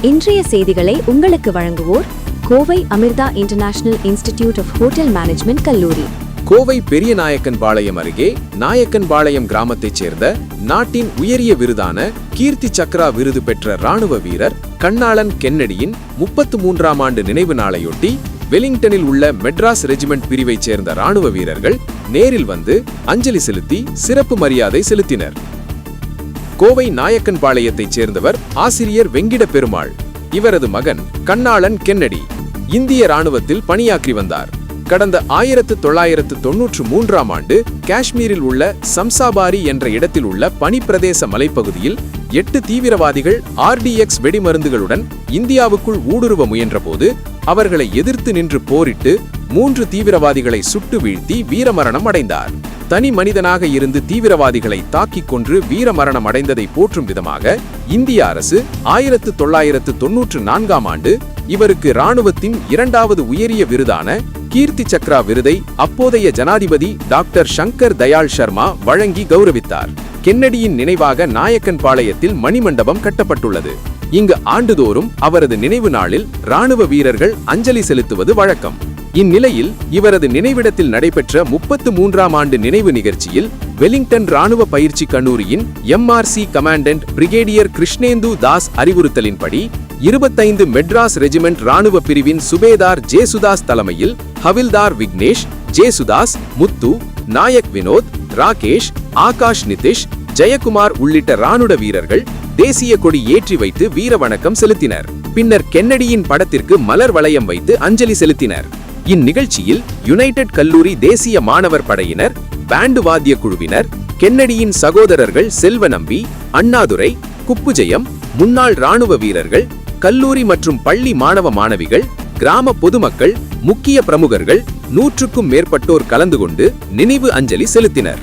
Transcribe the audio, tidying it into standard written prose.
இன்றைய செய்திகளை உங்களுக்கு வழங்குவோர் Kovai Amrita international institute of hotel management கல்லூரி. கோவை பெரியநாயக்கன்பாளையம் அருகே நாயக்கன்பாளையம் கிராமத்தைச் சேர்ந்த நாட்டின் உயரிய விருதான கீர்த்தி சக்ரா விருது பெற்ற ராணுவ வீரர் கண்ணாளன் கென்னடியின் 33ஆம் ஆண்டு நினைவு நாளையொட்டி வெலிங்டனில் உள்ள மெட்ராஸ் ரெஜிமெண்ட் பிரிவைச் சேர்ந்த ராணுவ வீரர்கள் நேரில் வந்து அஞ்சலி செலுத்தி சிறப்பு மரியாதை செலுத்தினர். கோவை நாயக்கன்பாளையத்தைச் சேர்ந்தவர் ஆசிரியர் வெங்கிட பெருமாள். இவரது மகன் கண்ணாளன் கென்னடி இந்திய ராணுவத்தில் பணியாற்றி வந்தார். கடந்த 1993ஆம் ஆண்டு காஷ்மீரில் உள்ள சம்சாபாரி என்ற இடத்தில் உள்ள பனிப்பிரதேச மலைப்பகுதியில் 8 தீவிரவாதிகள் RDX வெடிமருந்துகளுடன் இந்தியாவுக்குள் ஊடுருவ முயன்றபோது அவர்களை எதிர்த்து நின்று போரிட்டு 3 தீவிரவாதிகளை சுட்டு வீழ்த்தி வீரமரணம் அடைந்தார். தனி மனிதனாக இருந்து தீவிரவாதிகளை தாக்கிக் கொன்று வீரமரணம் அடைந்ததை போற்றும் விதமாக இந்திய அரசு 1994ஆம் ஆண்டு இவருக்கு இராணுவத்தின் 2வது உயரிய விருதான கீர்த்தி சக்ரா விருதை அப்போதைய ஜனாதிபதி டாக்டர் சங்கர் தயாள் சர்மா வழங்கி கௌரவித்தார். கென்னடியின் நினைவாக நாயக்கன்பாளையத்தில் மணிமண்டபம் கட்டப்பட்டுள்ளது. இங்கு ஆண்டுதோறும் அவரது நினைவு நாளில் இராணுவ வீரர்கள் அஞ்சலி செலுத்துவது வழக்கம். இந்நிலையில் இவரது நினைவிடத்தில் நடைபெற்ற 33ஆம் ஆண்டு நினைவு நிகழ்ச்சியில் வெலிங்டன் ராணுவ பயிற்சி கல்லூரியின் MRC commandant brigadier Krishnendu Das அறிவுறுத்தலின்படி 25 மெட்ராஸ் ரெஜிமெண்ட் ராணுவ பிரிவின் சுபேதார் ஜேசுதாஸ் தலைமையில் ஹவில்தார் விக்னேஷ், ஜேசுதாஸ், முத்து, நாயக் வினோத், ராகேஷ், ஆகாஷ் நிதிஷ், ஜெயக்குமார் உள்ளிட்ட ராணுவ வீரர்கள் தேசிய கொடி ஏற்றி வைத்து வீர வணக்கம் செலுத்தினர். பின்னர் கென்னடியின் படத்திற்கு மலர் வளையம் வைத்து அஞ்சலி செலுத்தினர். இந்நிகழ்ச்சியில் யுனைடெட் கல்லூரி தேசிய மாணவர் படையினர், பேண்டு வாத்திய குழுவினர், கென்னடியின் சகோதரர்கள் செல்வநம்பி, அண்ணாதுரை, குப்புஜெயம், முன்னாள் ராணுவ வீரர்கள், கல்லூரி மற்றும் பள்ளி மாணவ மாணவிகள், கிராம பொதுமக்கள், முக்கிய பிரமுகர்கள் 100க்கும் மேற்பட்டோர் கலந்து கொண்டு நினைவு அஞ்சலி செலுத்தினர்.